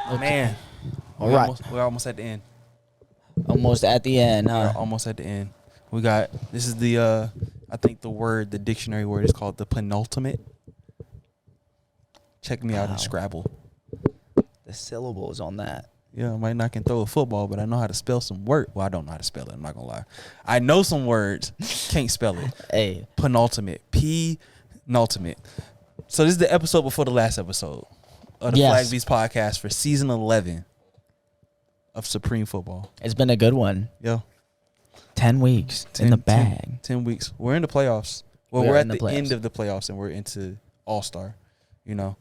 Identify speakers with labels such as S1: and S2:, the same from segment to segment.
S1: Okay.
S2: Man.
S1: All right.
S2: We're almost at the end.
S1: Almost at the end, huh?
S2: We're almost at the end. We got, this is the, I think the dictionary word is called the penultimate. Check me out in Scrabble.
S1: The syllables on that.
S2: Yeah, I might not can throw a football, but I know how to spell some word. Well, I don't know how to spell it. I'm not going to lie. I know some words. Can't spell it.
S1: Hey.
S2: Penultimate. Penultimate. So this is the episode before the last episode of the FlagBeast Podcast for season 11 of Supreme Football.
S1: It's been a good one.
S2: Yeah.
S1: 10 weeks in the bag.
S2: 10 weeks. We're in the playoffs. Well, we're at the end of the playoffs, and we're into All-Star, you know.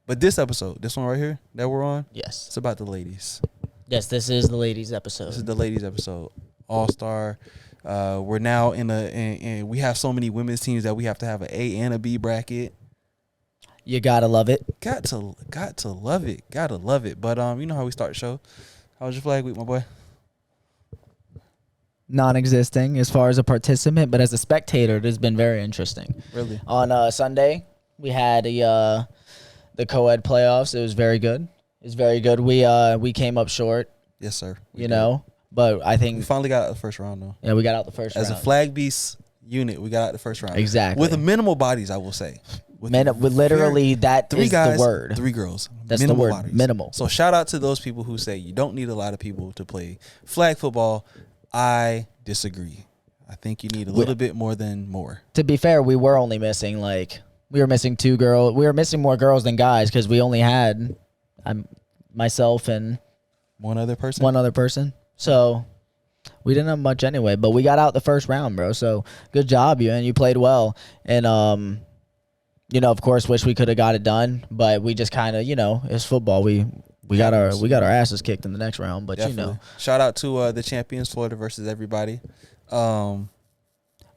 S2: But this episode, this one right here that we're on,
S1: yes,
S2: it's about the ladies.
S1: Yes, this is the ladies episode.
S2: This is the ladies episode. All-Star. We're now in we have so many women's teams that we have to have an A and a B bracket.
S1: You gotta love it.
S2: Got to love it. Gotta love it. But you know how we start the show. How was your flag week, my boy?
S1: Non-existing as far as a participant, but as a spectator, it has been very interesting.
S2: Really?
S1: On Sunday, we had the co-ed playoffs. It was very good. It's very good. We came up short.
S2: Yes, sir.
S1: You know, but I think
S2: we finally got out the first round, though.
S1: Yeah, we got out the first round.
S2: As a FlagBeast unit, we got out the first round.
S1: Exactly.
S2: With minimal bodies, I will say.
S1: With literally, that is
S2: guys,
S1: the word.
S2: 3 girls.
S1: That's
S2: minimal
S1: the word.
S2: Bodies.
S1: Minimal.
S2: So shout out to those people who say you don't need a lot of people to play flag football. I disagree. I think you need a little bit more than more.
S1: To be fair, we were only missing we were missing 2 girls. We were missing more girls than guys because we only had myself and
S2: one other person.
S1: So we didn't have much anyway, but we got out the first round, bro. So good job, you, and you played well. And you know, of course, wish we could have got it done, but we just kind of, you know, it's football. We got our asses kicked in the next round, but
S2: Definitely.
S1: You know.
S2: Shout out to the champions, Florida versus everybody.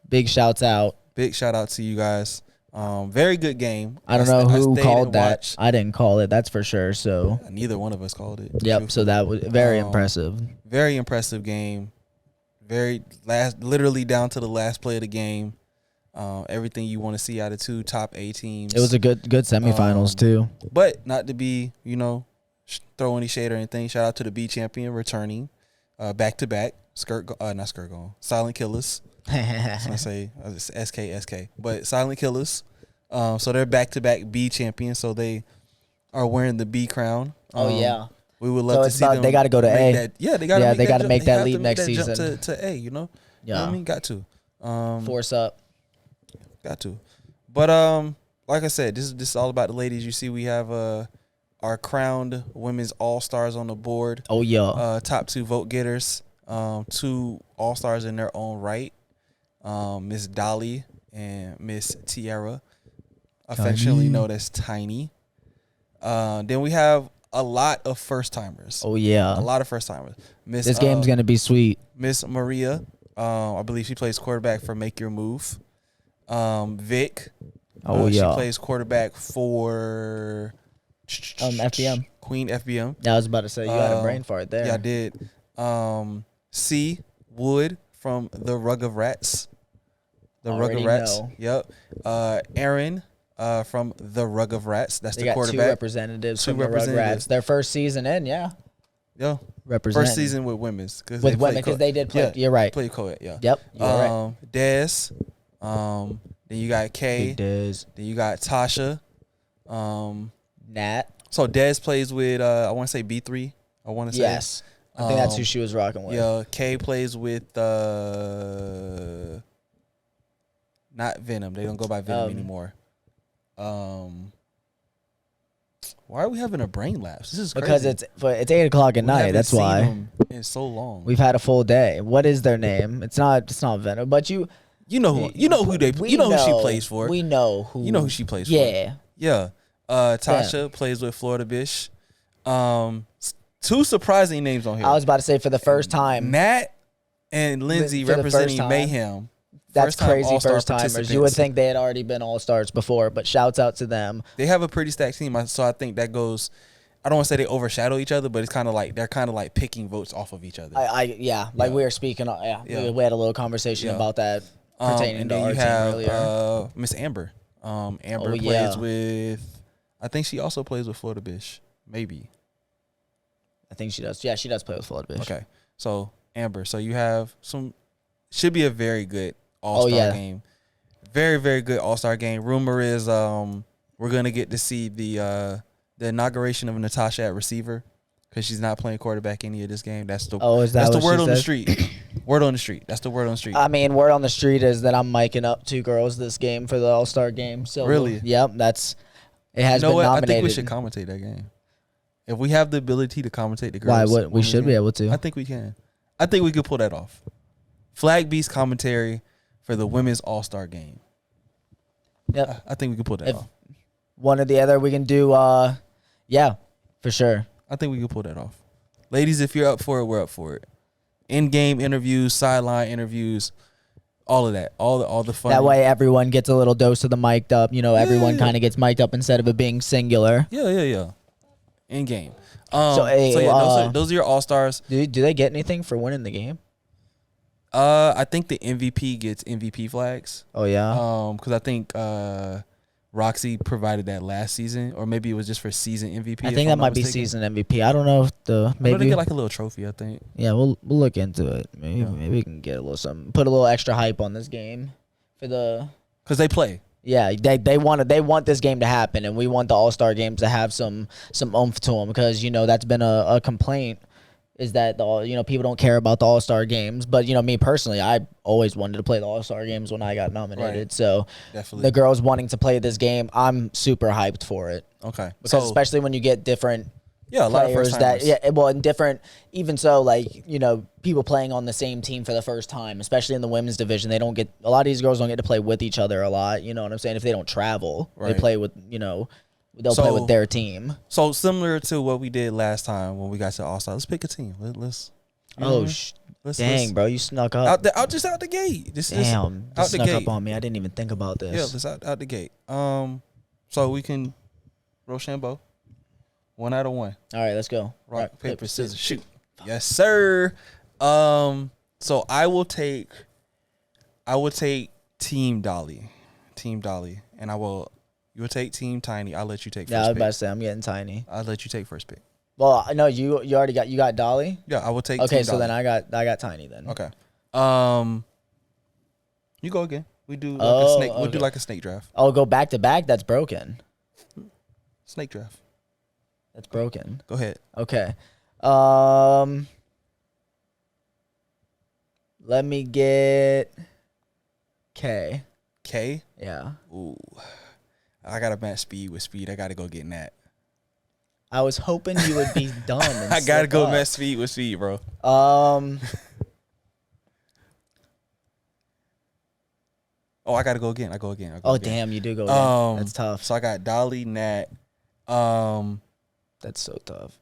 S1: Big shouts out.
S2: Big shout out to you guys. Very good game.
S1: I don't know who called that. I didn't call it, that's for sure. So
S2: neither one of us called it.
S1: Yep. So that was very impressive.
S2: Very impressive game. Literally down to the last play of the game. Everything you want to see out of 2 top A teams.
S1: It was a good semifinals too.
S2: But not to be, you know, throw any shade or anything. Shout out to the B champion returning back to back. Silent Killers. I was gonna say SK, but Silent Killers. So they're back to back B champions. So they are wearing the B crown.
S1: Yeah.
S2: We would love to see them.
S1: They got to go to A.
S2: They got to
S1: make that leap next season
S2: to A. You know.
S1: Yeah.
S2: You know what I mean, got to.
S1: Force up.
S2: Got to. But like I said, this is all about the ladies. You see, we have our crowned women's all-stars on the board.
S1: Oh yeah.
S2: Top 2 vote getters. 2 all-stars in their own right. Miss Dolly and Miss Tiara, affectionately known as Tiny. Then we have a lot of first-timers.
S1: Oh yeah.
S2: A lot of first-timers.
S1: This game's gonna be sweet.
S2: Miss Maria, I believe she plays quarterback for Make Your Move. Vic. She plays quarterback for
S1: FBM.
S2: Queen FBM.
S1: Yeah, I was about to say you had a brain fart there.
S2: Yeah, I did. C Wood from the Rug of Rats. The Rug of Rats. Yep. Aaron from the Rug of Rats. That's the quarterback.
S1: 2 representatives from the Rug Rats. Their first season in, yeah.
S2: Yeah.
S1: Representing.
S2: First season with women's.
S1: With women, because they did play. Yeah, you're right.
S2: Play co-ed, yeah.
S1: Yep. You're right.
S2: Dez. Then you got Kay.
S1: Dez.
S2: Then you got Tasha.
S1: Nat.
S2: So Dez plays with I want to say B3. I want to say.
S1: Yes. I think that's who she was rocking with.
S2: Yeah. Kay plays with not Venom. They don't go by Venom anymore. Why are we having a brain lapse? This is crazy.
S1: Because it's 8 o'clock at night. That's why.
S2: In so long.
S1: We've had a full day. What is their name? It's not Venom, but you know who she plays for.
S2: We know who. You know who she plays for.
S1: Yeah.
S2: Yeah. Tasha plays with Florida Bish. 2 surprising names on here.
S1: I was about to say for the first time.
S2: Nat and Lindsay representing Mayhem.
S1: That's crazy first timers. You would think they had already been all-stars before, but shouts out to them.
S2: They have a pretty stacked team, so I think that goes. I don't want to say they overshadow each other, but it's kind of like they're kind of like picking votes off of each other.
S1: We were speaking. We had a little conversation about that pertaining to our team earlier.
S2: Miss Amber. Amber plays with. I think she also plays with Florida Bish. Maybe.
S1: I think she does. Yeah, she does play with FlagBeast.
S2: Okay. So, Amber, so you have should be a very good all-star game. Very, very good all-star game. Rumor is we're going to get to see the inauguration of Natasha at receiver because she's not playing quarterback any of this game. That's the word on the street. Word on the street. That's the word on the street.
S1: I mean, word on the street is that I'm miking up 2 girls this game for the All-Star game. So
S2: really?
S1: Yep, it has been nominated.
S2: I think we should commentate that game. If we have the ability to commentate the girls.
S1: Why would we should be able to?
S2: I think we can. I think we could pull that off. FlagBeast commentary for the women's All-Star game.
S1: Yep.
S2: I think we can pull that off.
S1: One or the other we can do, yeah, for sure.
S2: I think we can pull that off. Ladies, if you're up for it, we're up for it. In-game interviews, sideline interviews, all of that. All the fun.
S1: That way everyone gets a little dose of the mic'd up. You know, everyone kind of gets mic'd up instead of it being singular.
S2: Yeah. In-game. Those are your All-Stars.
S1: Do they get anything for winning the game?
S2: I think the MVP gets MVP flags.
S1: Oh, yeah?
S2: Because I think Roxy provided that last season, or maybe it was just for season MVP.
S1: I think that might be season MVP. I don't know if maybe
S2: they get like a little trophy, I think.
S1: Yeah, we'll look into it. Maybe we can get a little something. Put a little extra hype on this game
S2: because they play.
S1: Yeah, they want this game to happen, and we want the All-Star games to have some oomph to them because that's been a complaint. Is that people don't care about the All-Star games, but me personally, I always wanted to play the All-Star games when I got nominated. Right. So definitely. The girls wanting to play this game, I'm super hyped for it.
S2: Okay,
S1: because especially when you get different
S2: a lot of first timers.
S1: And different, even so, people playing on the same team for the first time, especially in the women's division, a lot of these girls don't get to play with each other a lot. You know what I'm saying? If they don't travel, they play with They'll play with their team.
S2: So similar to what we did last time when we got to All-Star. Let's pick a team.
S1: Dang, bro, you snuck up.
S2: Out the gate.
S1: Damn, you snuck up on me. I didn't even think about this.
S2: Yeah, let's out the gate. So we can Rochambeau. 1 out of 1.
S1: All right, let's go.
S2: Rock, paper, scissors, shoot. Yes, sir. So I will take Team Dolly, and you will take Team Tiny. I'll let you take first pick.
S1: Yeah, I was about to say, I'm getting Tiny.
S2: I'll let you take first pick.
S1: Well, no, you already got Dolly?
S2: Yeah, I will take
S1: Okay,
S2: Team
S1: so
S2: Dolly.
S1: then I got Tiny then.
S2: Okay. You go again. We do like a snake. We'll do like a snake draft.
S1: Oh, go back to back? That's broken.
S2: Snake draft.
S1: That's broken.
S2: Go ahead.
S1: Okay. Let me get K.
S2: K?
S1: Yeah.
S2: Ooh. I got to match speed with speed. I got to go get Nat.
S1: I was hoping you would be done.
S2: I got to go match speed with speed, bro.
S1: Oh,
S2: I got to go again. I go again.
S1: Damn, you do go again. That's tough.
S2: So I got Dolly, Nat.
S1: That's so tough.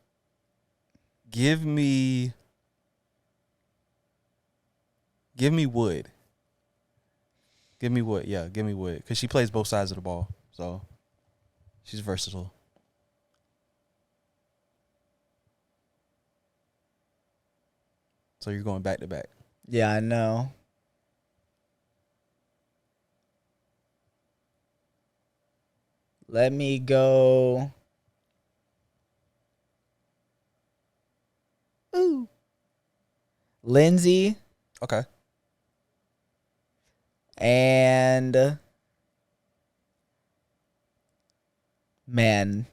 S2: Give me Wood. Give me Wood. Yeah, give me Wood. Because she plays both sides of the ball. So she's versatile. So you're going back to back.
S1: Yeah, I know. Let me go. Ooh. Lindsay.
S2: Okay.
S1: And man,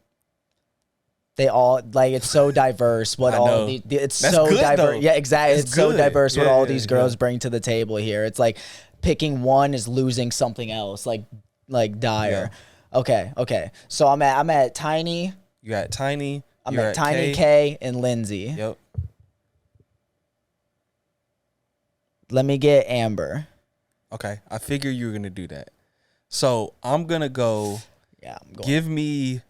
S1: they all it's so diverse what all these it's That's so diverse. Though. Yeah, exactly. It's so diverse what all these girls bring to the table here. It's like picking one is losing something else, like dire. Yeah. Okay. So I'm at Tiny.
S2: You got Tiny.
S1: I'm at Tiny, K, and Lindsay.
S2: Yep.
S1: Let me get Amber.
S2: Okay, I figure you were gonna do that. So I'm gonna go.
S1: Yeah, I'm going.
S2: Give me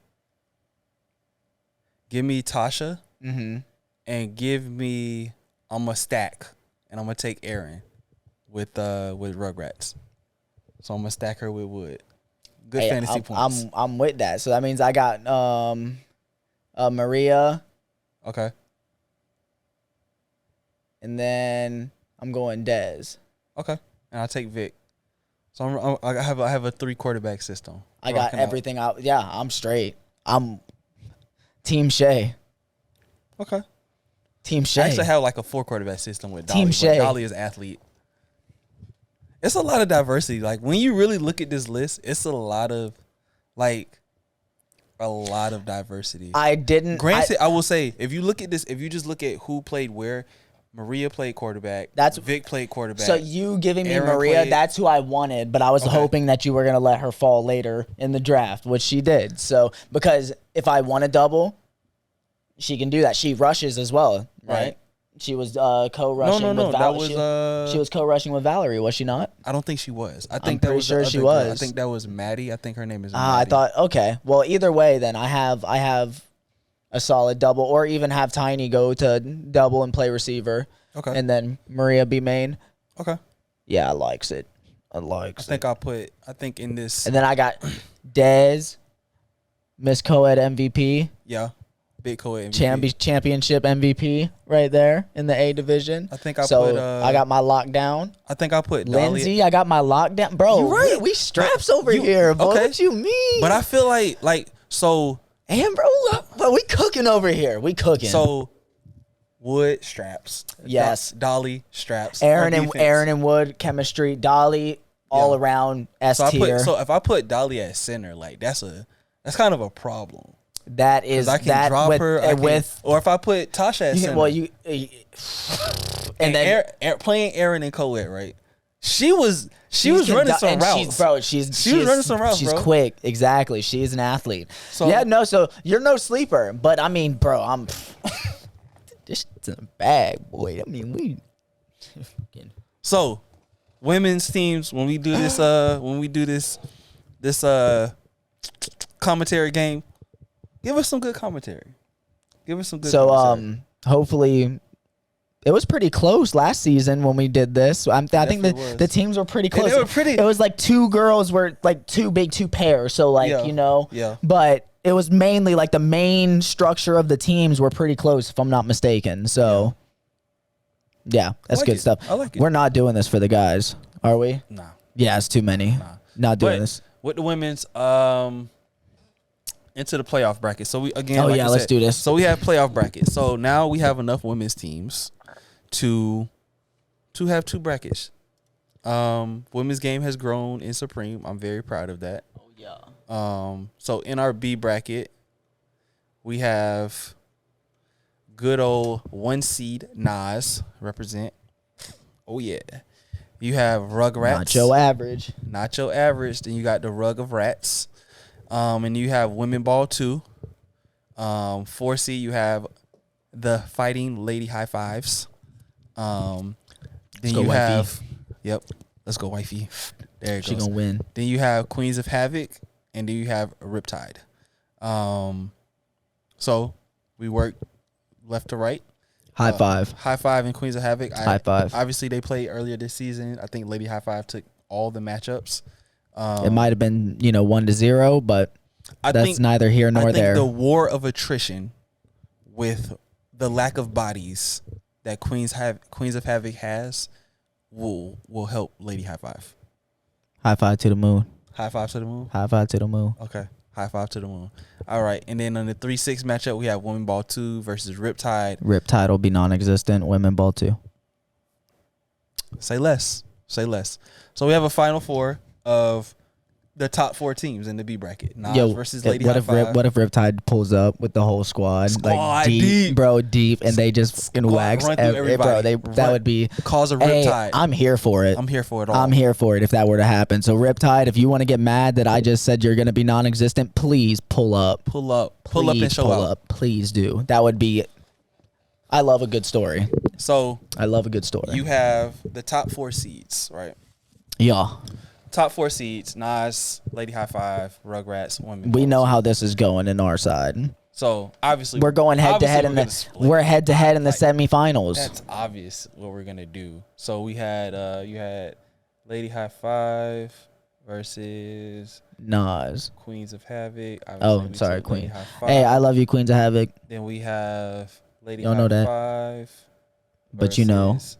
S2: Tasha.
S1: Mm-hmm.
S2: And give me. I'm gonna stack, and I'm gonna take Erin with Rugrats. So I'm gonna stack her with Wood. Good fantasy points.
S1: I'm with that. So that means I got Maria.
S2: Okay.
S1: And then I'm going Dez.
S2: Okay. And I'll take Vic. So I have a 3 quarterback system.
S1: I got everything out. Yeah, I'm straight. I'm Team Shay.
S2: Okay.
S1: Team
S2: I
S1: Shay.
S2: actually have like a 4 quarterback system with Dolly.
S1: Team Shay.
S2: Dolly is athlete. It's a lot of diversity. Like when you really look at this list, it's a lot of diversity. Granted, I will say, if you look at this, if you just look at who played where, Maria played quarterback. Vic played quarterback.
S1: So you giving me
S2: Aaron
S1: Maria,
S2: played,
S1: that's who I wanted, but I was hoping that you were going to let her fall later in the draft, which she did. So because if I want a double, she can do that. She rushes as well, right? She was co-rushing with Valerie. She was co-rushing with Valerie, was she not?
S2: I don't think she was. I think
S1: I'm pretty sure she was.
S2: I think that was Maddie. I think her name is Maddie.
S1: I thought, okay. Well, either way, then I have a solid double, or even have Tiny go to double and play receiver.
S2: Okay.
S1: And then Maria be main.
S2: Okay.
S1: Yeah, I likes it. I
S2: think in this.
S1: And then I got Dez, Miss Co-Ed MVP.
S2: Yeah. Big Co-Ed MVP.
S1: Championship MVP right there in the A division.
S2: I think I
S1: got my lockdown.
S2: I think I put
S1: Lindsay. I got my lockdown. Bro,
S2: you right.
S1: We straps over here, bro.
S2: Okay.
S1: What you mean?
S2: But I feel like so.
S1: And bro, we cooking over here. We cooking.
S2: So Wood straps.
S1: Yes.
S2: Dolly straps.
S1: Aaron and Wood chemistry. Dolly all around S tier.
S2: So if I put Dolly at center, like that's kind of a problem.
S1: That is
S2: I can
S1: that
S2: drop
S1: with,
S2: her. Or if I put Tasha at center.
S1: Well,
S2: and then playing Aaron and Co-Ed, right? She was running some routes.
S1: She
S2: was running some routes,
S1: She's
S2: bro.
S1: quick. Exactly. She is an athlete.
S2: So
S1: so you're no sleeper. But I mean, bro, I'm this is a bag, boy. I mean, we.
S2: So, women's teams, when we do this, commentary game, give us some good commentary.
S1: So, hopefully, it was pretty close last season when we did this. I think the teams were pretty close.
S2: They were pretty.
S1: It was like 2 girls were like two pairs. So
S2: Yeah.
S1: But it was mainly like the main structure of the teams were pretty close, if I'm not mistaken. So, yeah, that's good stuff.
S2: I like it.
S1: We're not doing this for the guys, are we?
S2: Nah.
S1: Yeah, it's too many.
S2: Nah.
S1: Not doing this.
S2: With the women's, into the playoff bracket. So we
S1: let's do this.
S2: So we have playoff bracket. So now we have enough women's teams to have 2 brackets. Women's game has grown in Supreme. I'm very proud of that.
S1: Oh yeah.
S2: So in our B bracket, we have good old 1 seed Nas represent. Oh yeah. You have Rugrats.
S1: Not your average.
S2: Then you got the Rug of Rats. And you have Women Ball 2. 4 seed, you have the Fighting Lady High Fives. Then you have, let's go wifey. There it goes.
S1: She gonna win.
S2: Then you have Queens of Havoc, and then you have Riptide. So we work left to right.
S1: High five
S2: and Queens of Havoc.
S1: High five.
S2: Obviously, they played earlier this season. I think Lady High Five took all the matchups.
S1: It might have been 1-0, but that's neither here nor there.
S2: The war of attrition with the lack of bodies that Queens of Havoc has will help Lady High Five.
S1: High five to the moon.
S2: High five to the moon.
S1: High five to the moon.
S2: Okay. High five to the moon. All right. And then on the 3-6 matchup, we have Women Ball 2 versus Riptide.
S1: Riptide will be non-existent. Women Ball 2.
S2: Say less. So we have a final 4 of the top 4 teams in the B bracket. Nas versus Lady High Five.
S1: What if Riptide pulls up with the whole squad like deep, and they just fucking wax everybody. That would be
S2: cause a Riptide.
S1: I'm here for it.
S2: I'm here for it all.
S1: I'm here for it if that were to happen. So Riptide, if you want to get mad that I just said you're going to be non-existent, please pull up.
S2: Pull up and show out.
S1: Please do. That would be. I love a good story.
S2: So
S1: I love a good story.
S2: You have the top 4 seeds, right?
S1: Yeah.
S2: Top 4 seeds: Nas, Lady High Five, Rugrats, Women.
S1: We know how this is going in our side.
S2: So obviously
S1: we're going head to head in the semifinals.
S2: That's obvious what we're gonna do. So we had you had Lady High Five versus
S1: Nas,
S2: Queens of Havoc.
S1: Sorry, Queen. Hey, I love you, Queens of Havoc.
S2: Then we have Lady
S1: High
S2: Five,
S1: but
S2: Nas.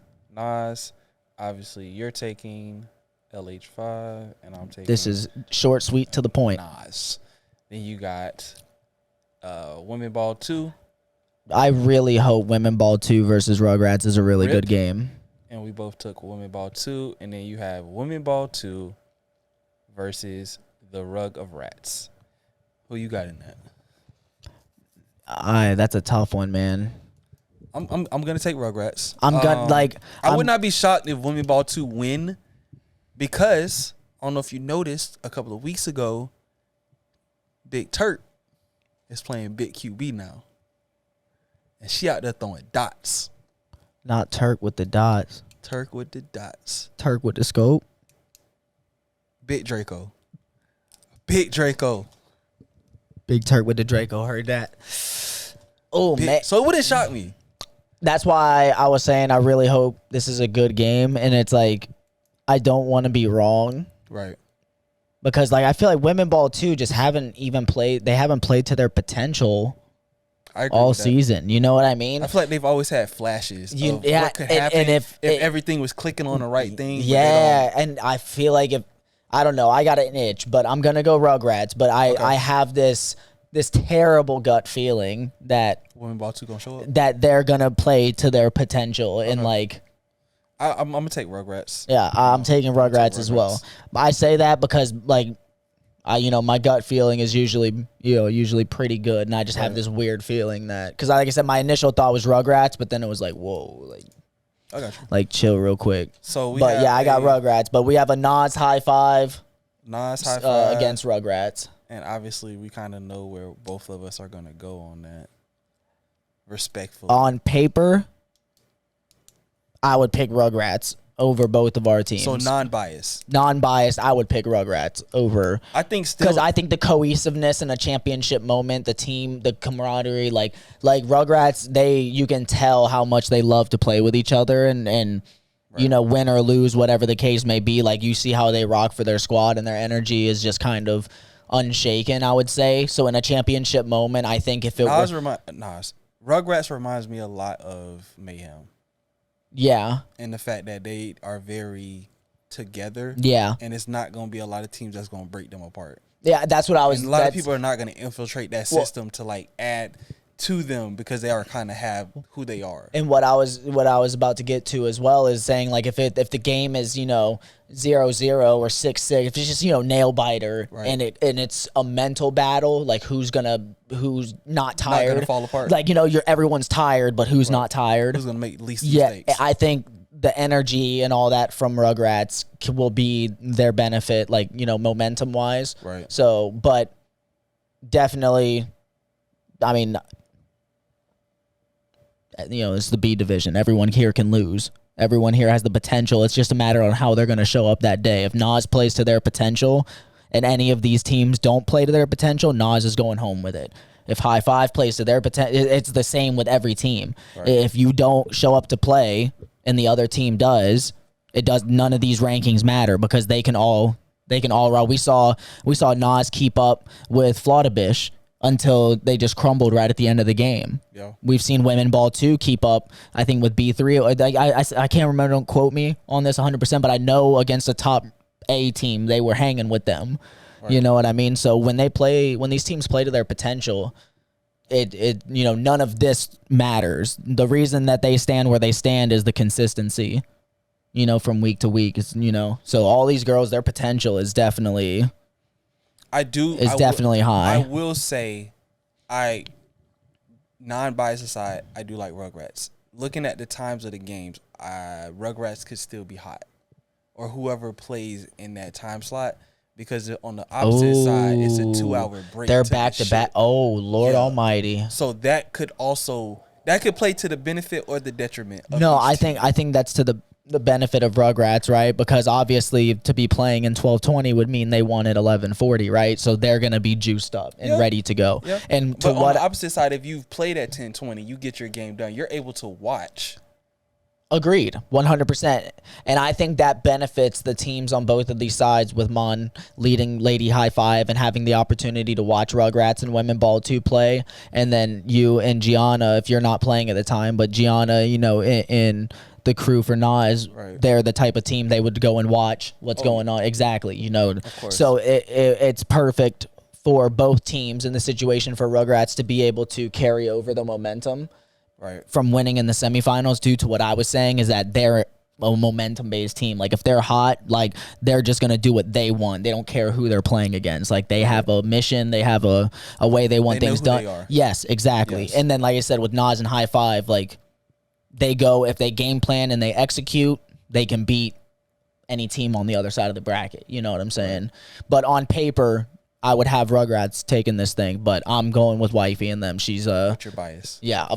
S2: Obviously, you're taking 𝙃𝘃𝙍𝙍, and I'm taking.
S1: This is short, sweet, to the point.
S2: Nas. Then you got Women Ball 2.
S1: I really hope Women Ball 2 versus Rugrats is a really
S2: Rip.
S1: good game.
S2: And we both took Women Ball 2. And then you have Women Ball 2 versus the Rug of Rats. Who you got in that?
S1: That's a tough one, man.
S2: I'm gonna take Rugrats.
S1: I
S2: would not be shocked if Women Ball 2 win, because I don't know if you noticed a couple of weeks ago, Big Turk is playing Big QB now. And she out there throwing dots.
S1: Not Turk with the dots.
S2: Turk with the dots.
S1: Turk with the scope.
S2: Big Draco. Big Draco.
S1: Big Turk with the Draco. Heard that. Oh, man.
S2: So it wouldn't shock me.
S1: That's why I was saying I really hope this is a good game. And it's like, I don't want to be wrong.
S2: Right.
S1: Because, like, I feel like Women Ball 2 just haven't even played. They haven't played to their potential all season. You know what I mean?
S2: I feel like they've always had flashes of what could happen
S1: and
S2: if everything was clicking on the right thing.
S1: Yeah, and I feel like I don't know, I got an itch, but I'm going to go Rugrats. But I have this terrible gut feeling that
S2: Women Ball 2 going to show up?
S1: That they're going to play to their potential. And, like...
S2: I'm going to take Rugrats.
S1: Yeah, I'm taking Rugrats as well. I say that because, like... my gut feeling is usually pretty good, and I just have this weird feeling that, because like I said, my initial thought was Rugrats, but then it was like, whoa, like,
S2: I got you.
S1: Like chill real quick.
S2: So
S1: I got Rugrats, but we have a Nas high five.
S2: Nas high five
S1: against Rugrats,
S2: and obviously we kind of know where both of us are gonna go on that. Respectfully,
S1: on paper, I would pick Rugrats over both of our teams.
S2: So non-biased,
S1: I would pick Rugrats over.
S2: I think still,
S1: because I think the cohesiveness in a championship moment, the team, the camaraderie, like Rugrats, you can tell how much they love to play with each other, and right. Win or lose, whatever the case may be, like you see how they rock for their squad, and their energy is just kind of unshaken, I would say. So in a championship moment, I think if it
S2: Rugrats reminds me a lot of Mayhem.
S1: Yeah.
S2: And the fact that they are very together.
S1: Yeah.
S2: And it's not going to be a lot of teams that's going to break them apart.
S1: Yeah, that's what I was...
S2: And a lot of people are not going to infiltrate that system to, like, add to them, because they are kind of have who they are.
S1: And what I was about to get to as well is saying, like, if the game is 0-0 or 6-6, if it's just nail biter, right. and it's a mental battle, like who's not tired,
S2: not gonna fall apart.
S1: Like everyone's tired, but who's right. not tired?
S2: Who's gonna make least mistakes?
S1: I think the energy and all that from Rugrats will be their benefit, like momentum wise.
S2: Right.
S1: So, but definitely, I mean. It's the B division. Everyone here can lose. Everyone here has the potential. It's just a matter on how they're going to show up that day. If Nas plays to their potential and any of these teams don't play to their potential, Nas is going home with it. If High Five plays to their potential, it's the same with every team. Right. If you don't show up to play and the other team does, none of these rankings matter, because they can all roll. We saw Nas keep up with 𝙒𝙃𝙄𝙎 until they just crumbled right at the end of the game.
S2: Yeah.
S1: We've seen Women Ball 2 keep up, I think, with B3. I can't remember, don't quote me on this 100%, but I know against a top A team, they were hanging with them. Right. You know what I mean? So when these teams play to their potential, none of this matters. The reason that they stand where they stand is the consistency, from week to week. So all these girls, their potential is definitely... definitely high.
S2: I will say, non-biased aside, I do like Rugrats. Looking at the times of the games, Rugrats could still be hot, or whoever plays in that time slot, because on the opposite side, it's a 2-hour break.
S1: They're back to back. Oh, Lord Almighty!
S2: So that could play to the benefit or the detriment.
S1: No, I think that's to the benefit of Rugrats, right? Because obviously to be playing in 12:20 would mean they won at 11:40, right? So they're going to be juiced up and ready to go.
S2: Yeah. But on the opposite side, if you've played at 10:20, you get your game done. You're able to watch.
S1: Agreed, 100%. And I think that benefits the teams on both of these sides, with Mon leading Lady High Five and having the opportunity to watch Rugrats and Women Ball 2 play. And then you and Gianna, if you're not playing at the time, but Gianna, in the crew for Nas, right. They're the type of team they would go and watch what's going on. Exactly,
S2: Of course.
S1: So it's perfect for both teams in the situation for Rugrats to be able to carry over the momentum from winning in the semifinals due to what I was saying is that they're a momentum-based team. Like, if they're hot, like, they're just going to do what they want. They don't care who they're playing against. Like, they have a mission. They have a way they want things done. Yes, exactly. Yes. And then, like I said, with Nas and High Five, like, they go, if they game plan and they execute, they can beat any team on the other side of the bracket. You know what I'm saying? But on paper, I would have Rugrats taking this thing, but I'm going with Wifey and them. She's
S2: What's your bias?
S1: Yeah,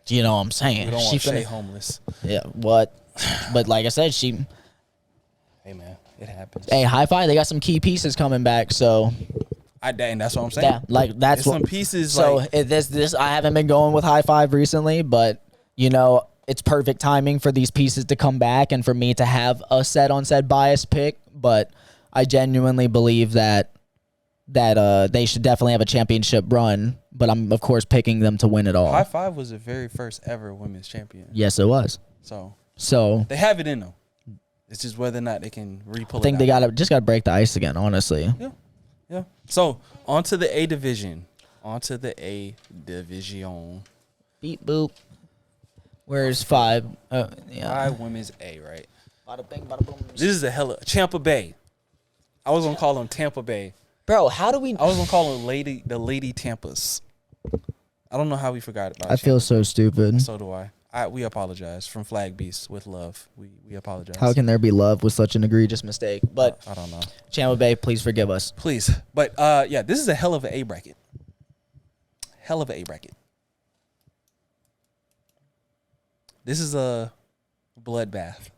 S1: you know what I'm saying.
S2: We don't want Shay homeless.
S1: Yeah, what? But like I said,
S2: Hey man, it happens.
S1: Hey, High Five. They got some key pieces coming back, so.
S2: And that's what I'm saying.
S1: Yeah, like that's
S2: some pieces.
S1: So
S2: like,
S1: this I haven't been going with High Five recently, but you know it's perfect timing for these pieces to come back and for me to have a set on set bias pick. But I genuinely believe that they should definitely have a championship run, but I'm, of course, picking them to win it all.
S2: High Five was the very first ever women's champion.
S1: Yes, it was.
S2: So they have it in them. It's just whether or not they can re-pull it.
S1: I think they gotta break the ice again, honestly.
S2: Yeah. So, on to the A division.
S1: Beep, boop. Where's 5? Yeah.
S2: 5 women's A, right?
S1: Bada bing, bada boom.
S2: This is a hella... Tampa Bay. I was going to call them Tampa Bay.
S1: Bro, how do we...
S2: I was going to call them the Lady Tampas. I don't know how we forgot about it.
S1: I feel so stupid.
S2: So do I. We apologize. From FlagBeast with love. We apologize.
S1: How can there be love with such an egregious mistake? But
S2: I don't know.
S1: Tampa Bay, please forgive us.
S2: Please. But, yeah, this is a hell of an A bracket. This is a bloodbath.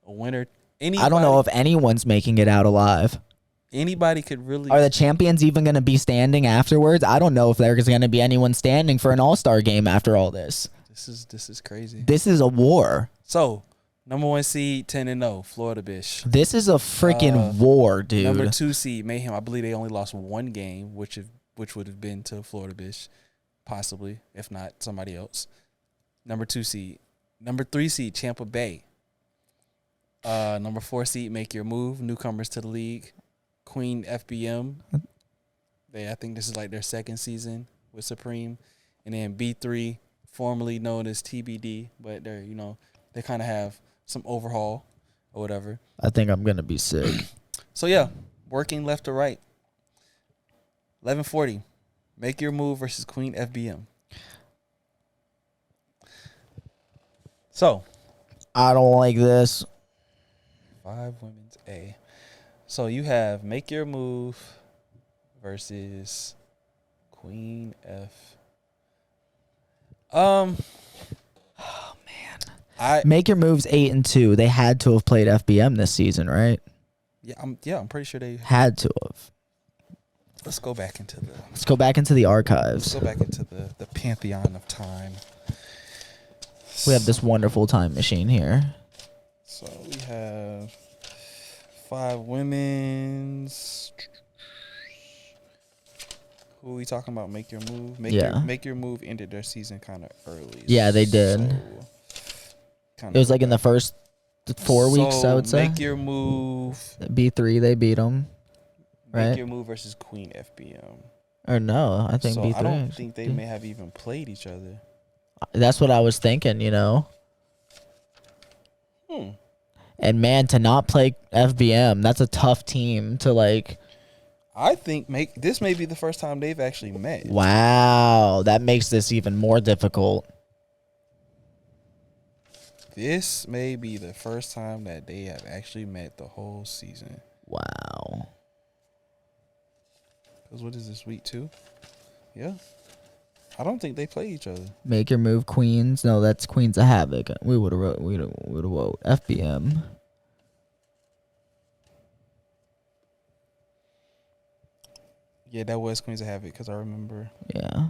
S2: A winner.
S1: I don't know if anyone's making it out alive.
S2: Anybody could really...
S1: Are the champions even going to be standing afterwards? I don't know if there's going to be anyone standing for an all-star game after all this.
S2: This is crazy.
S1: This is a war.
S2: So, number 1 seed, 10-0, Florida Bish.
S1: This is a freaking war, dude.
S2: Number 2 seed, Mayhem. I believe they only lost 1 game, which would have been to Florida Bish, possibly, if not somebody else. Number 2 seed. Number 3 seed, Tampa Bay. Number 4 seed, Make Your Move, newcomers to the league. Queen FBM. I think this is like their 2nd season with Supreme. And then B3, formerly known as TBD, but they kind of have some overhaul or whatever.
S1: I think I'm going to be sick.
S2: So, yeah, working left to right. 11:40, Make Your Move versus Queen FBM. So,
S1: I don't like this.
S2: 5 women's A. So, you have Make Your Move versus Queen F.
S1: Oh man. Make Your Move's 8-2. They had to have played FBM this season, right?
S2: Yeah, I'm pretty sure they
S1: had to have.
S2: Let's go back into the
S1: archives.
S2: Let's go back into the pantheon of time.
S1: We have this wonderful time machine here.
S2: So we have 5 women's. Who are we talking about? Make Your Move. Make Your Move ended their season kind of early.
S1: Yeah, they did. It was like in the first 4 weeks, I would say.
S2: Make Your Move.
S1: B3, they beat them. Right?
S2: Make Your Move versus Queen FBM.
S1: Or no, I think B3.
S2: I don't think they may have even played each other.
S1: That's what I was thinking, And man, to not play FBM, that's a tough team to like.
S2: I think this may be the first time they've actually met.
S1: Wow, that makes this even more difficult.
S2: This may be the first time that they have actually met the whole season.
S1: Wow.
S2: Because what is this, week 2? Yeah. I don't think they play each other.
S1: Make Your Move, Queens. No, that's Queens of Havoc. We would have wrote. FBM.
S2: Yeah, that was Queens of Havoc because I remember.
S1: Yeah.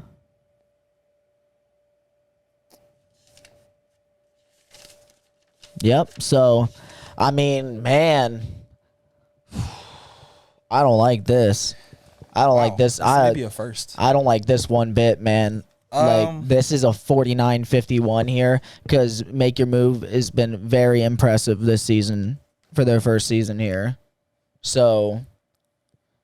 S1: Yep. So, I mean, man, I don't like this. I don't like this.
S2: This may be a first.
S1: I don't like this one bit, man. Like, this is a 49-51 here because Make Your Move has been very impressive this season for their first season here. So,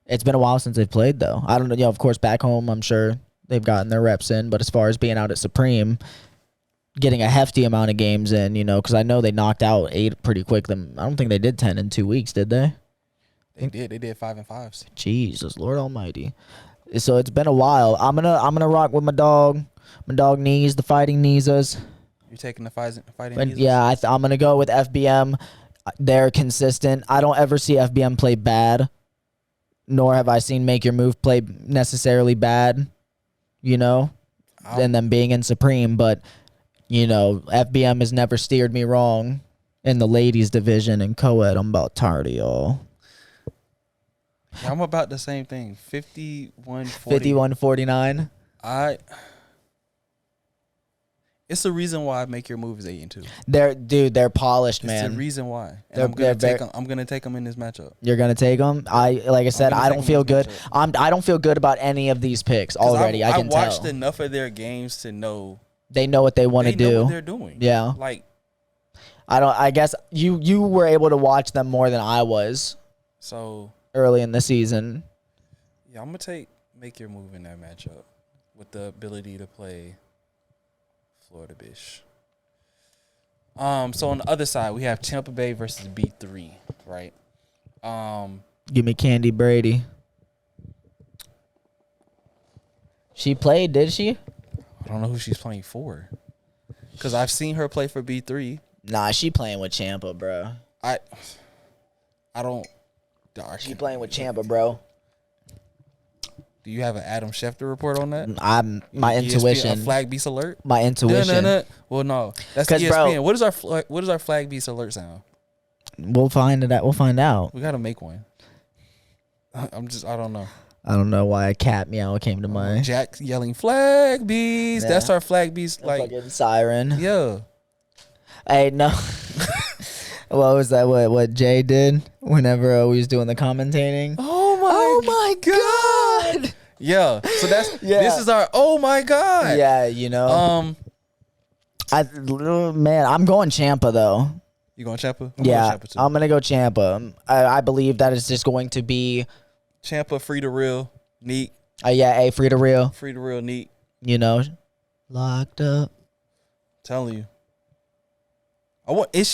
S1: It's been a while since they've played, though. I don't know. Of course, back home, I'm sure they've gotten their reps in. But as far as being out at Supreme, getting a hefty amount of games in, because I know they knocked out 8 pretty quick. I don't think they did 10 in 2 weeks, did they?
S2: They did. They did 5 and 5s.
S1: Jesus, Lord Almighty. So it's been a while. I'm gonna rock with my dog Knees, the Fighting Kneesas.
S2: You're taking the fighting Kneesas?
S1: Yeah, I'm gonna go with FBM. They're consistent. I don't ever see FBM play bad, nor have I seen Make Your Move play necessarily bad. And them being in Supreme, but FBM has never steered me wrong in the ladies division and co-ed. I'm about tired of y'all.
S2: I'm about the same thing.
S1: 51-49.
S2: It's the reason why Make Your Move is 8-2.
S1: They're polished, man.
S2: It's the reason why. And I'm gonna take them in this matchup.
S1: You're gonna take them. Like I said, I don't feel good. I don't feel good about any of these picks already. I can tell. I
S2: watched enough of their games to know
S1: they know what they want to do.
S2: They know what they're doing.
S1: Yeah.
S2: Like,
S1: I guess you were able to watch them more than I was.
S2: So
S1: early in the season.
S2: Yeah, I'm gonna take Make Your Move in that matchup with the ability to play Florida Bish. So on the other side, we have Tampa Bay versus B3, right?
S1: Give me Candy Brady. She played, did she?
S2: I don't know who she's playing for. Because I've seen her play for B3.
S1: Nah, she playing with Champa, bro.
S2: I don't.
S1: She playing with Champa, bro.
S2: Do you have an Adam Schefter report on that?
S1: My intuition.
S2: A FlagBeast alert?
S1: My intuition.
S2: No. Well, no. That's ESPN. Bro, what is our FlagBeast alert sound?
S1: We'll find out.
S2: We gotta make one. I don't know.
S1: I don't know why a cat meow came to mind.
S2: Jack yelling FlagBeast. Yeah. That's our FlagBeast
S1: fucking siren.
S2: Yeah.
S1: Hey, no. What was that? What Jay did whenever we was doing the commentating?
S2: Oh my god. Yeah. So this is our oh my god.
S1: Yeah, I'm going Champa though.
S2: You going Champa?
S1: I'm gonna go Champa. I believe that it's just going to be
S2: Champa, free to real, neat.
S1: Free to real.
S2: Free to real, neat.
S1: Locked up.
S2: Telling you. Is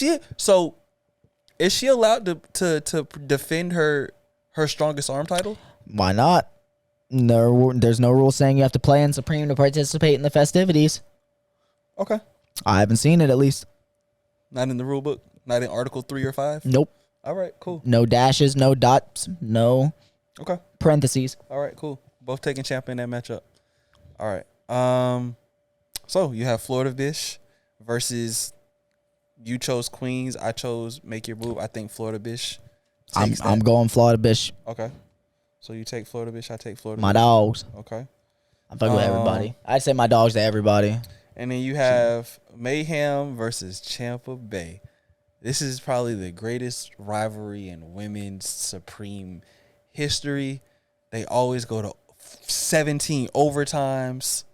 S2: she allowed to defend her strongest arm title?
S1: Why not? There's no rule saying you have to play in Supreme to participate in the festivities.
S2: Okay.
S1: I haven't seen it, at least.
S2: Not in the rule book? Not in Article 3 or 5?
S1: Nope.
S2: All right, cool.
S1: No dashes, no dots, no parentheses.
S2: All right, cool. Both taking Champa in that matchup. All right. So you have Florida Bish versus you chose Queens. I chose Make Your Move. I think Florida Bish.
S1: I'm going Florida Bish.
S2: Okay. So you take Florida Bish. I take Florida
S1: My
S2: Bish.
S1: dogs.
S2: Okay.
S1: I'm fucking with everybody. I'd say my dogs to everybody.
S2: And then you have Mayhem versus Tampa Bay. This is probably the greatest rivalry in women's Supreme history. They always go to 17 overtimes.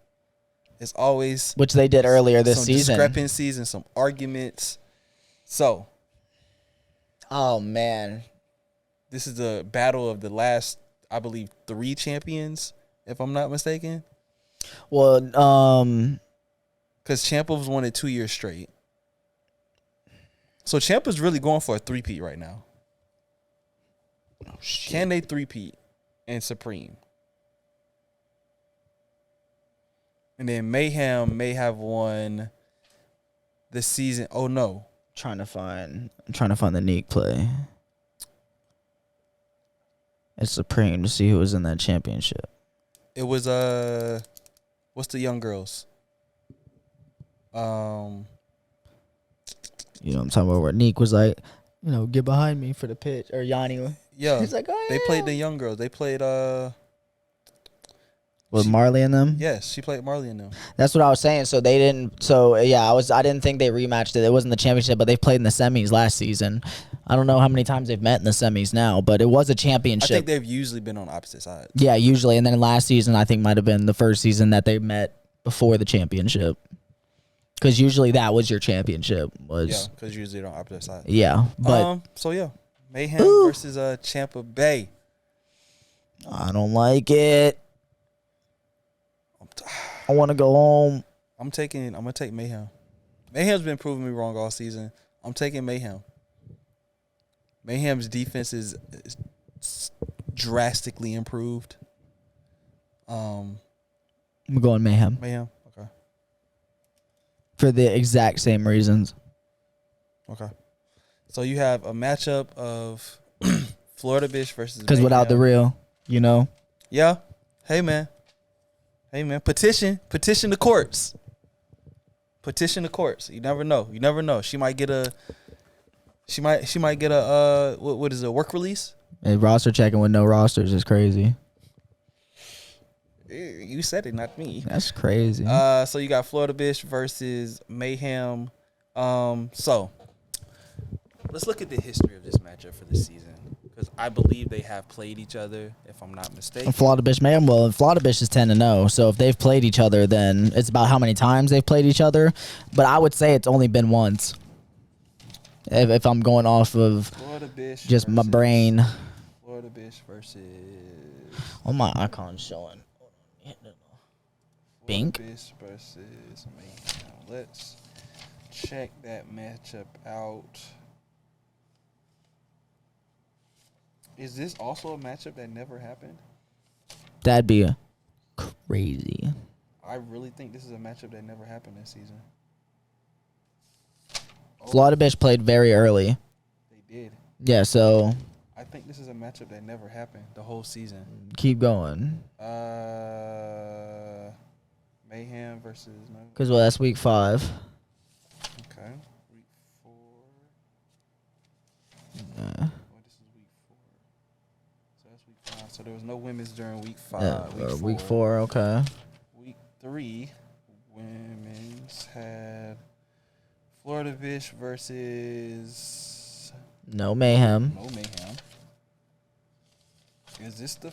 S2: It's always
S1: which they did earlier this season.
S2: Some discrepancies and some arguments. So,
S1: oh man,
S2: this is the battle of the last, I believe, 3 champions, if I'm not mistaken.
S1: Well,
S2: because Ciampa's won it 2 years straight. So Ciampa's really going for a 3-peat right now.
S1: Oh, shit.
S2: Can they 3-peat in Supreme? And then Mayhem may have won the season. Oh no.
S1: I'm trying to find the Neek play. It's Supreme to see who was in that championship.
S2: It was what's the young girls?
S1: I'm talking about where Neek was like, get behind me for the pitch, or Yanni.
S2: Yeah.
S1: He's like, oh,
S2: They
S1: yeah.
S2: played the young girls. They played
S1: Was Marley in them?
S2: Yes, she played Marley in them.
S1: That's what I was saying. So they didn't. So yeah, I didn't think they rematched it. It wasn't the championship, but they played in the semis last season. I don't know how many times they've met in the semis now, but it was a championship.
S2: I think they've usually been on opposite sides.
S1: Yeah, usually. And then last season, I think might have been the first season that they met before the championship. Because usually that was your championship.
S2: Yeah, because usually they're on opposite sides.
S1: Yeah, but
S2: so yeah, Mayhem versus Tampa Bay.
S1: I don't like it. I want to go home.
S2: I'm gonna take Mayhem. Mayhem's been proving me wrong all season. I'm taking Mayhem. Mayhem's defense is drastically improved.
S1: I'm going Mayhem.
S2: Mayhem. Okay.
S1: For the exact same reasons.
S2: Okay. So you have a matchup of Florida Bitch versus
S1: Because without the real, you know.
S2: Yeah. Hey man. Petition the courts. Petition the courts. You never know. She might get a. What is it? Work release?
S1: And roster checking with no rosters is crazy.
S2: You said it, not me.
S1: That's crazy.
S2: So you got Florida Bitch versus Mayhem. So let's look at the history of this matchup for this season, because I believe they have played each other, if I'm not mistaken.
S1: Florida Bitch Mayhem. Well, Florida Bitch is 10-0. So if they've played each other, then it's about how many times they've played each other. But I would say it's only been once. If I'm going off of just my brain.
S2: Florida Bitch versus.
S1: Oh, my icon's showing. Bink.
S2: Florida Bitch versus Mayhem. Let's check that matchup out. Is this also a matchup that never happened?
S1: That'd be crazy.
S2: I really think this is a matchup that never happened this season.
S1: Florida Bitch played very early.
S2: They did.
S1: Yeah, so.
S2: I think this is a matchup that never happened the whole season.
S1: Keep going.
S2: Mayhem versus.
S1: Because, well, that's week 5.
S2: Okay. Week 4.
S1: Yeah.
S2: Well, this is week 4. So that's week 5. So there was no women's during week 5.
S1: Yeah, week 4, okay.
S2: Week 3, women's had Florida Bitch versus.
S1: No Mayhem.
S2: No Mayhem. Is this the.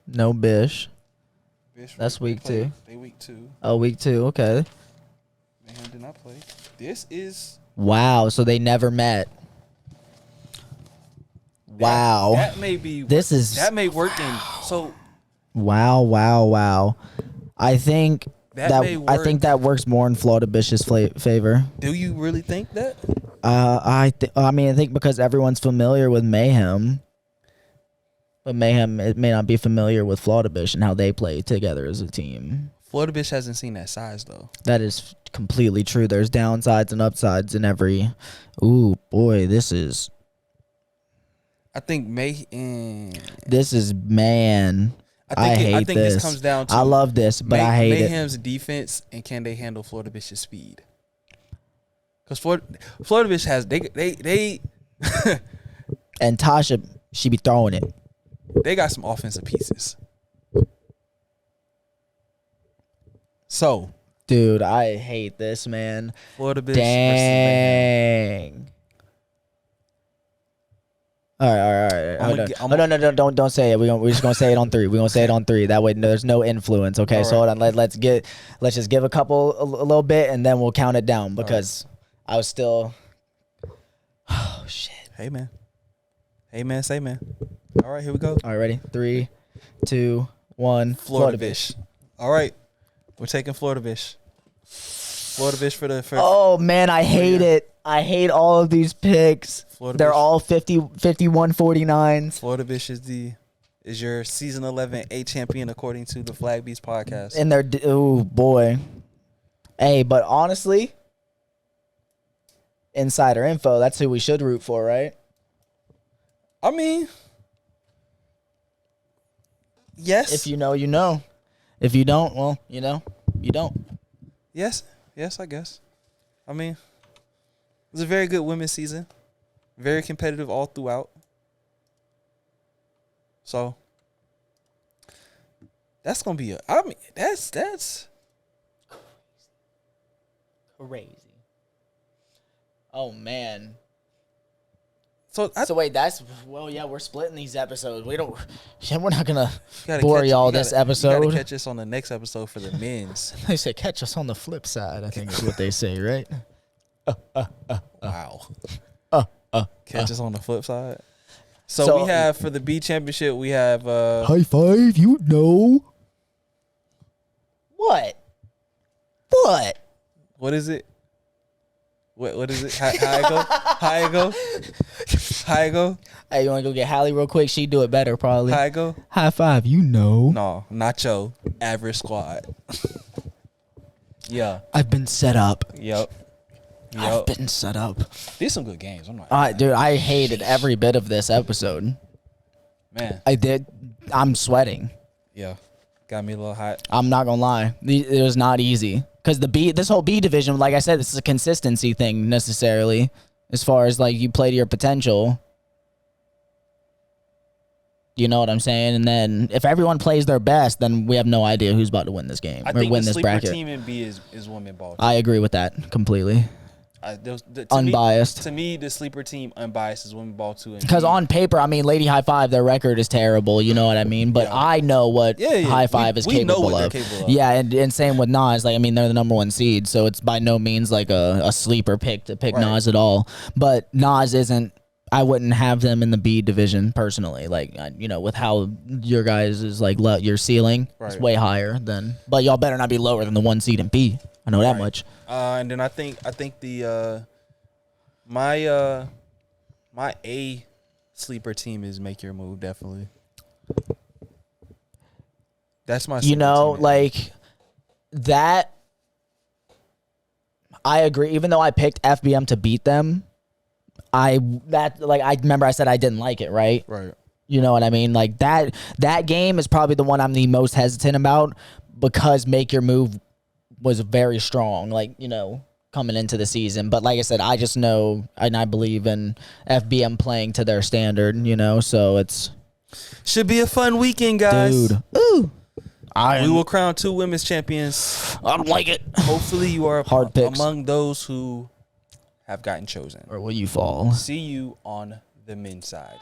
S1: No Bish.
S2: Bitch,
S1: That's week 2.
S2: They week 2.
S1: Oh, week 2, okay.
S2: Mayhem did not play. This is.
S1: Wow, so they never met. Wow.
S2: That may be.
S1: This is.
S2: That may work in. So.
S1: Wow. I think I think that works more in Florida Bish's favor.
S2: Do you really think that?
S1: I think because everyone's familiar with Mayhem, but Mayhem it may not be familiar with Florida Bish and how they play together as a team.
S2: Florida Bitch hasn't seen that size though.
S1: That is completely true. There's downsides and upsides in every. Ooh boy, this is.
S2: I think
S1: This is man. I think this
S2: comes down to.
S1: I love this, but I hate
S2: Mayhem's defense and can they handle Florida Bitch's speed? Because Florida Bitch has they
S1: and Tasha, she be throwing it.
S2: They got some offensive pieces. So,
S1: dude, I hate this, man.
S2: Florida Bitch.
S1: Dang. All right. No, don't say it. We're just gonna say it on 3. We're gonna say it on 3. That way, there's no influence. Okay, so hold on. Let's just give a little bit, and then we'll count it down because I was still. Oh shit.
S2: Hey man. Say man. All right, here we go.
S1: All right, ready? 3, 2, 1.
S2: Florida Bitch. All right, we're taking Florida Bitch. Florida Bitch for the.
S1: Oh man, I hate it. I hate all of these picks. They're all 51-49s.
S2: Florida Bitch is your season 11 A champion according to the FlagBeast Podcast.
S1: And they're oh boy. Hey, but honestly, insider info, that's who we should root for, right?
S2: I mean, yes.
S1: If you know, you know. If you don't, well, you know, you don't.
S2: Yes, I guess. I mean, it was a very good women's season. Very competitive all throughout. So that's gonna be that's
S1: crazy. Oh man.
S2: So
S1: wait, we're splitting these episodes. We're not gonna bore y'all this episode.
S2: You gotta catch us on the next episode for the men's.
S1: They say catch us on the flip side, I think is what they say, right?
S2: Wow. Catch us on the flip side. So we have for the B championship, we have
S1: high five. You know what?
S2: What is it? What is it? How it go? How it go? How it go?
S1: Hey, you want to go get Hallie real quick? She'd do it better probably.
S2: How it go?
S1: High five. You know.
S2: No, nacho. Average squad. Yeah.
S1: I've been set up.
S2: Yep.
S1: I've been set up.
S2: These some good games. I'm not.
S1: Dude, I hated every bit of this episode.
S2: Man.
S1: I did. I'm sweating.
S2: Yeah. Got me a little hot.
S1: I'm not gonna lie. It was not easy because this whole B division, like I said, this is a consistency thing necessarily. As far as like you play to your potential. You know what I'm saying? And then if everyone plays their best, then we have no idea who's about to win this game
S2: I
S1: or
S2: think
S1: win
S2: the
S1: this
S2: sleeper
S1: bracket.
S2: team in B is women ball.
S1: I agree with that completely. Unbiased.
S2: To me, the sleeper team unbiased is women ball too.
S1: Because on paper, I mean, Lady High Five, their record is terrible. You know what I mean? But I know what High Five is capable of. Yeah, and same with Nas. Like, I mean, they're the #1 seed, so it's by no means like a sleeper pick to pick Nas at all. But Nas isn't. I wouldn't have them in the B division personally. Like, with how your guys is like your ceiling is way higher than. But y'all better not be lower than the 1 seed in B. I know that much.
S2: And then I think the my A sleeper team is Make Your Move, definitely. That's my team,
S1: like that. I agree. Even though I picked FBM to beat them, I remember I said I didn't like it, right?
S2: Right.
S1: You know what I mean? Like that game is probably the one I'm the most hesitant about because Make Your Move was very strong, coming into the season. But like I said, I just know and I believe in FBM playing to their standard, so it's
S2: should be a fun weekend, guys.
S1: Dude. Ooh.
S2: We will crown 2 women's champions.
S1: I don't like it.
S2: Hopefully you are
S1: hard picks
S2: among those who have gotten chosen.
S1: Or will you fall?
S2: See you on the men's side.